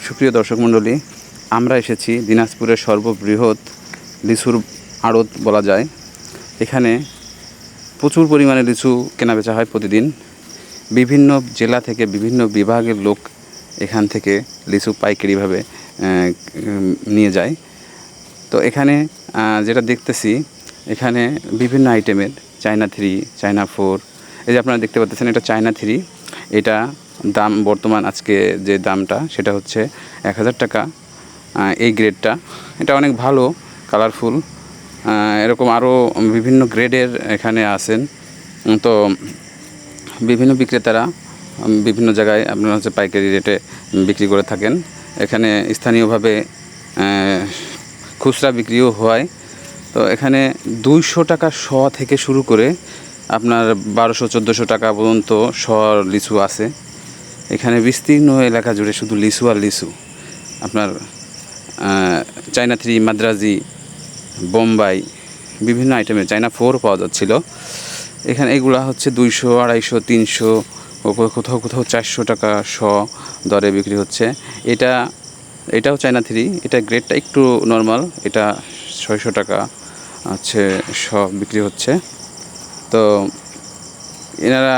সুপ্রিয় দর্শক মণ্ডলী, আমরা এসেছি দিনাজপুরের সর্ববৃহৎ লিচুর আড়ত বলা যায়। এখানে প্রচুর পরিমাণে লিচু কেনাবেচা হয় প্রতিদিন। বিভিন্ন জেলা থেকে বিভিন্ন বিভাগের লোক এখান থেকে লিচু পাইকারিভাবে নিয়ে যায়। তো এখানে যেটা দেখতেছি, এখানে বিভিন্ন আইটেমের চায়না 3, চায়না 4, এই যে আপনারা দেখতে পাচ্ছেন, এটা চায়না 3। এটা দাম বর্তমান আজকে যে দামটা সেটা হচ্ছে 1000 টাকা। এই গ্রেডটা এটা অনেক ভালো, কালারফুল। এরকম আরও বিভিন্ন গ্রেডের এখানে আছেন। তো বিভিন্ন বিক্রেতারা বিভিন্ন জায়গায় আপনারা হচ্ছে পাইকারি রেটে বিক্রি করে থাকেন। এখানে স্থানীয়ভাবে খুচরা বিক্রিও হয়। তো এখানে 200 টাকা শ থেকে শুরু করে আপনার 1200-1400 টাকা পর্যন্ত শ লিচু আছে। এখানে বিস্তীর্ণ এলাকা জুড়ে শুধু লিচু আর লিচু। আপনার চায়না 3, মাদ্রাজি, বোম্বাই, বিভিন্ন আইটেমের চায়না 4 পাওয়া যাচ্ছিল। এখানে এগুলা হচ্ছে 200, 250, 300, কোথাও কোথাও 400 টাকা শ দরে বিক্রি হচ্ছে। এটাও চায়না 3, এটা গ্রেডটা একটু নর্মাল, এটা 600 টাকা হচ্ছে শ বিক্রি হচ্ছে। তো এনারা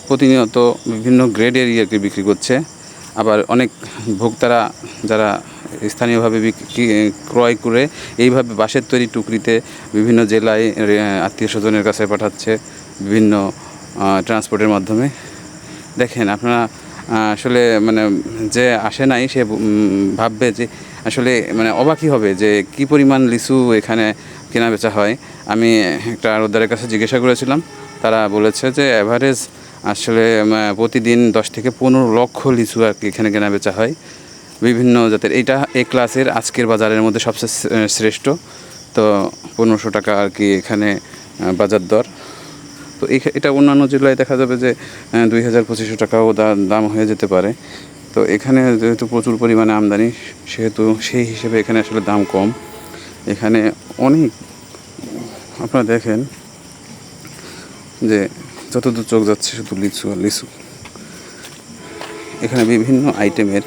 প্রতিনিয়ত বিভিন্ন গ্রেডের ইয়েকে বিক্রি করছে। আবার অনেক ভোক্তারা যারা স্থানীয়ভাবে ক্রয় করে এইভাবে বাঁশের তৈরি টুকরিতে বিভিন্ন জেলায় আত্মীয় স্বজনের কাছে পাঠাচ্ছে বিভিন্ন ট্রান্সপোর্টের মাধ্যমে। দেখেন আপনারা, আসলে মানে যে আসে নাই সে ভাববে যে আসলে মানে অবাকই হবে যে কী পরিমাণ লিচু এখানে কেনা বেচা হয়। আমি একটা আড়তদারের কাছে জিজ্ঞাসা করেছিলাম, তারা বলেছে যে অ্যাভারেজ আসলে প্রতিদিন 10 থেকে 15 লক্ষ লিচু আর কি এখানে কেনা বেচা হয় বিভিন্ন জাতের। এইটা এ ক্লাসের আজকের বাজারের মধ্যে সবচেয়ে শ্রেষ্ঠ। তো 1500 টাকা আর কি এখানে বাজার দর। তো এটা অন্যান্য জেলায় দেখা যাবে যে 2000-2500 টাকাও দাম হয়ে যেতে পারে। তো এখানে যেহেতু প্রচুর পরিমাণে আমদানি, সেহেতু সেই হিসেবে এখানে আসলে দাম কম। এখানে অনেক আপনারা দেখেন যে যতদূর চোখ যাচ্ছে শুধু লিচু আর লিচু। এখানে বিভিন্ন আইটেমের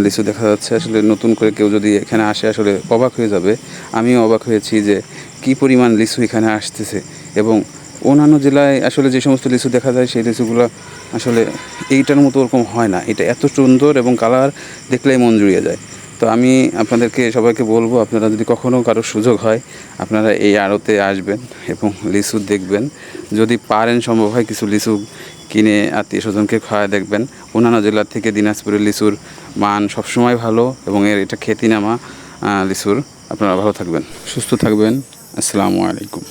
লিচু দেখা যাচ্ছে। আসলে নতুন করে কেউ যদি এখানে আসে আসলে অবাক হয়ে যাবে। আমিও অবাক হয়েছি যে কী পরিমাণ লিচু এখানে আসতেছে। এবং অন্যান্য জেলায় আসলে যে সমস্ত লিচু দেখা যায় সেই লিচুগুলো আসলে এইটার মতো ওরকম হয় না। এটা এত সুন্দর এবং কালার দেখলেই মন জুড়িয়ে যায়। তো আমি আপনাদেরকে সবাইকে বলবো, আপনারা যদি কখনও কারো সুযোগ হয় আপনারা এই আড়তে আসবেন এবং লিচু দেখবেন। যদি পারেন, সম্ভব হয়, কিছু লিচু কিনে আত্মীয় স্বজনকে খাওয়া দেখবেন। অন্যান্য জেলার থেকে দিনাজপুরের লিচুর মান সবসময় ভালো এবং এটা খ্যাতিনামা লিচুর। আপনারা ভালো থাকবেন, সুস্থ থাকবেন। আসসালামু আলাইকুম।